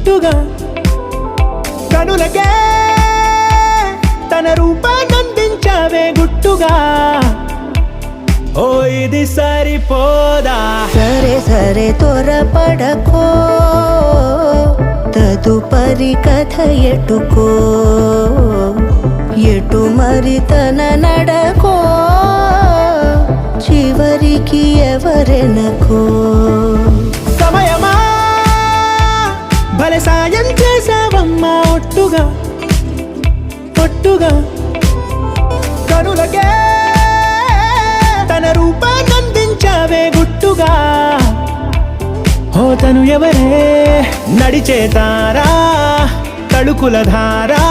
ఒట్టుగా కనులకే తన రూపాన్నందించావే గుట్టుగా ఓ ఇది సరిపోదా సరే సరే త్వరపడకో తదుపరి కథ ఎటుకో ఎటు మరి తన నడకో చివరికి ఎవరెనకో సమయమా భలే సాయం చేసావమ్మా ఒట్టుగా ఒట్టుగా కనులకే తన రూపాన్నందించావే గుట్టుగా ఓ తను ఎవరే నడిచే తారా తళుకుల ధారా